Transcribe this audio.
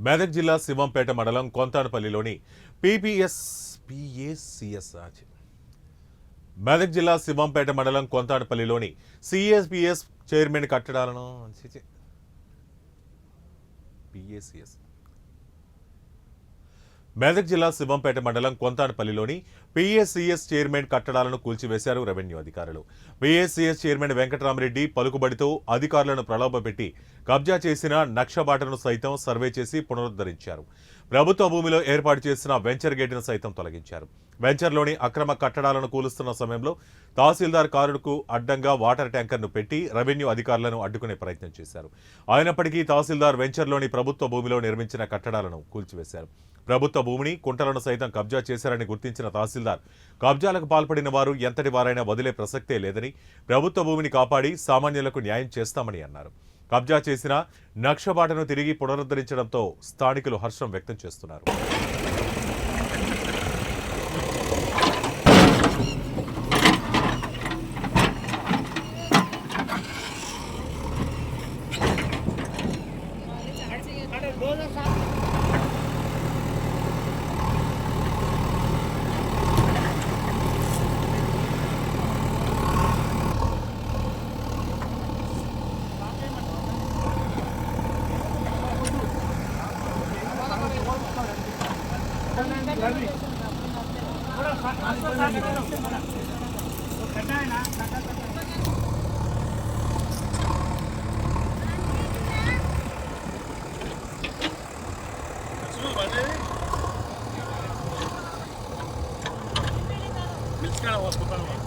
మెదక్ జిల్లా శివంపేట మండలం కొంతానపల్లిలోని పిఎసిఎస్ మెదక్ జిల్లా శివంపేట మండలం కొంతానపల్లిలోని సిఎస్పిఎస్ చైర్మన్ కట్టడాలను మెదక్ జిల్లా శివంపేట మండలం కొంతానపల్లిలోని పిఎస్సిఎస్ చైర్మన్ కట్టడాలను కూల్చివేశారు రెవెన్యూ అధికారులు. పిఎస్సిఎస్ చైర్మన్ వెంకటరామరెడ్డి పలుకుబడితో అధికారులను ప్రలోభపెట్టి కబ్జా చేసిన నక్షబాటను సైతం సర్వే చేసి పునరుద్ధరించారు. ప్రభుత్వ భూమిలో ఏర్పాటు చేసిన వెంచర్ గేటును సైతం తొలగించారు. వెంచర్లోని అక్రమ కట్టడాలను కూలుస్తున్న సమయంలో తహసీల్దార్ కారుకు అడ్డంగా వాటర్ ట్యాంకర్ను పెట్టి రెవెన్యూ అధికారులను అడ్డుకునే ప్రయత్నం చేశారు. అయినప్పటికీ తహసీల్దార్ వెంచర్లోని ప్రభుత్వ భూమిలో నిర్మించిన కట్టడాలను కూల్చివేశారు. ప్రభుత్వ భూమిని కుంటలను సైతం కబ్జా చేశారని గుర్తించిన తహసీల్దార్ కబ్జాలకు పాల్పడిన వారు ఎంతటి వారైనా వదిలే ప్రసక్తే లేదని, ప్రభుత్వ భూమిని కాపాడి సామాన్యులకు న్యాయం చేస్తామని అన్నారు. కబ్జా చేసిన నక్షబాటను తిరిగి పునరుద్ధరించడంతో స్థానికులు హర్షం వ్యక్తం చేస్తున్నారు. Milicana,